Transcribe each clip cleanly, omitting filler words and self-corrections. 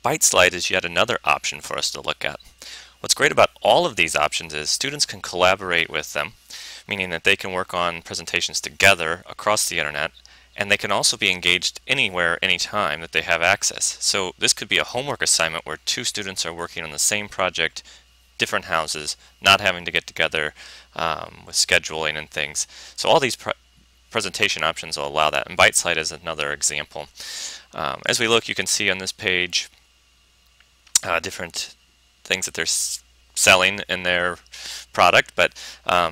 Biteslide is yet another option for us to look at. What's great about all of these options is students can collaborate with them, meaning that they can work on presentations together across the internet, and they can also be engaged anywhere, anytime that they have access. So this could be a homework assignment where two students are working on the same project, different houses, not having to get together with scheduling and things. So all these presentation options will allow that, and Biteslide is another example. As we look, you can see on this page different things that they're selling in their product, but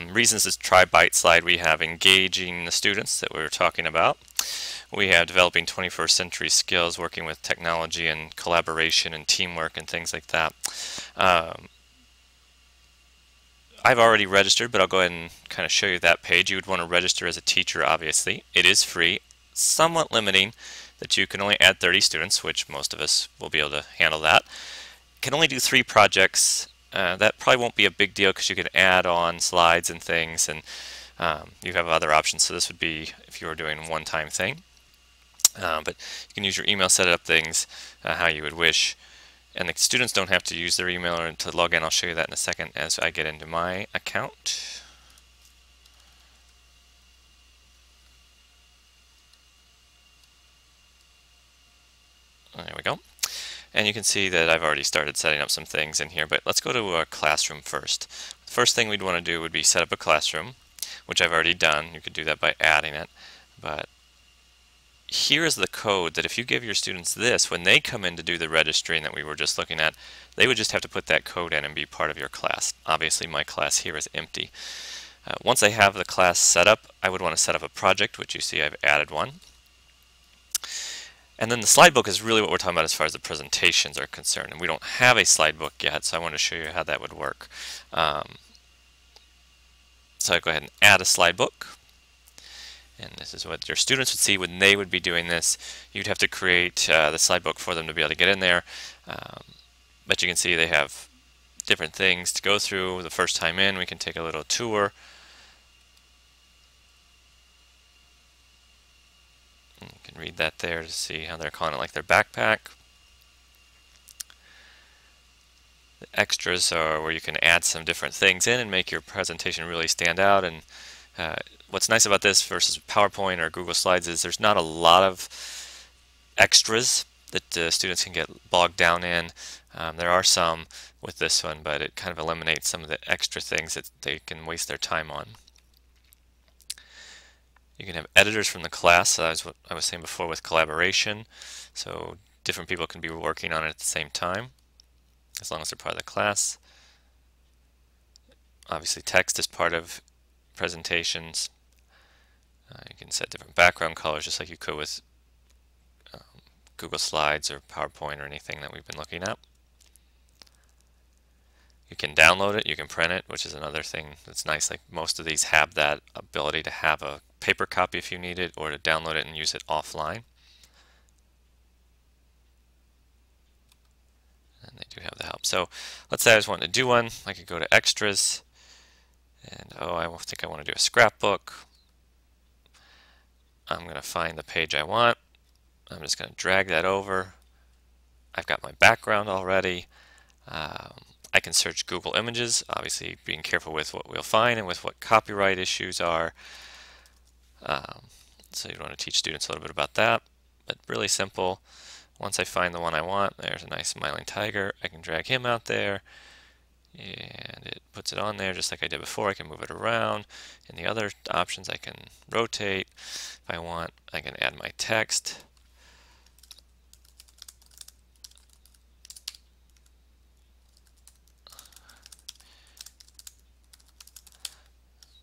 reasons to try Biteslide: we have engaging the students that we were talking about. We have developing 21st century skills, working with technology and collaboration and teamwork and things like that. I've already registered, but I'll go ahead and kind of show you that page. You would want to register as a teacher, obviously. It is free, somewhat limiting that you can only add 30 students, which most of us will be able to handle that. Can only do 3 projects. That probably won't be a big deal because you can add on slides and things, and you have other options. So this would be if you were doing a one-time thing. But you can use your email, set up things how you would wish. And the students don't have to use their email or to log in. I'll show you that in a second as I get into my account. There we go. And you can see that I've already started setting up some things in here, but let's go to a classroom first. The first thing we'd want to do would be set up a classroom, which I've already done. You could do that by adding it, but here is the code that if you give your students this, when they come in to do the registering that we were just looking at, they would just have to put that code in and be part of your class. Obviously my class here is empty. Once I have the class set up, I would want to set up a project, which you see I've added one. And then the slide book is really what we're talking about as far as the presentations are concerned. And we don't have a slide book yet, so I want to show you how that would work. So I go ahead and add a slide book. And this is what your students would see when they would be doing this. You'd have to create the slide book for them to be able to get in there. But you can see they have different things to go through. The first time in, we can take a little tour. And you can read that there to see how they're calling it like their backpack. The extras are where you can add some different things in and make your presentation really stand out. And what's nice about this versus PowerPoint or Google Slides is there's not a lot of extras that students can get bogged down in. There are some with this one, but it kind of eliminates some of the extra things that they can waste their time on. You can have editors from the class, as what I was saying before with collaboration. So different people can be working on it at the same time, as long as they're part of the class. Obviously text is part of presentations. You can set different background colors just like you could with Google Slides or PowerPoint or anything that we've been looking at. You can download it, you can print it, which is another thing that's nice. Like most of these have that ability to have a paper copy if you need it, or to download it and use it offline. And they do have the help. So let's say I just want to do one. I could go to extras, and I think I want to do a scrapbook. I'm going to find the page I want. I'm just going to drag that over. I've got my background already. I can search Google Images, obviously being careful with what we'll find and with what copyright issues are. So you want to teach students a little bit about that, but really simple. Once I find the one I want, there's a nice smiling tiger. I can drag him out there, and it puts it on there just like I did before. I can move it around. In the other options, I can rotate. If I want, I can add my text.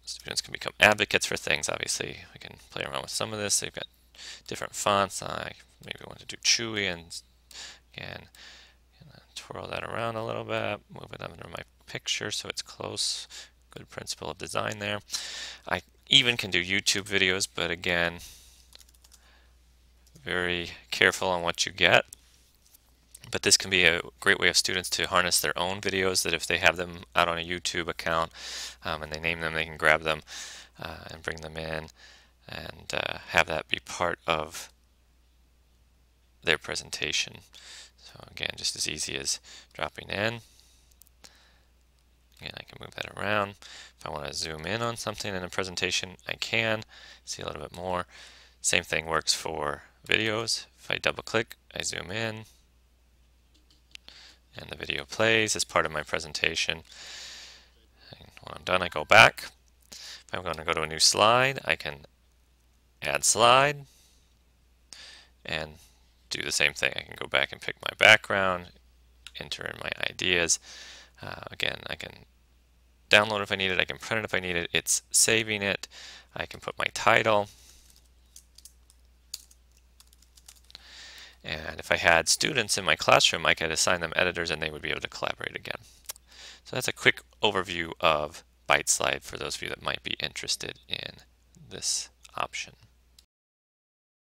Students can become advocates for things. Obviously, we can play around with some of this. They've got different fonts. I maybe want to do Chewy, and again, twirl that around a little bit, move it under my picture so it's close. Good principle of design there. I even can do YouTube videos, but again, very careful on what you get. But this can be a great way of students to harness their own videos, that if they have them out on a YouTube account and they name them, they can grab them and bring them in and have that be part of their presentation. So again, just as easy as dropping in. Again, I can move that around. If I want to zoom in on something in a presentation, I can see a little bit more. Same thing works for videos. If I double click, I zoom in, and the video plays as part of my presentation. And when I'm done, I go back. If I'm going to go to a new slide, I can add slide and do the same thing. I can go back and pick my background, enter in my ideas. Again, I can download if I need it, I can print it if I need it, it's saving it. I can put my title. And if I had students in my classroom, I could assign them editors and they would be able to collaborate again. So that's a quick overview of Biteslide for those of you that might be interested in this option.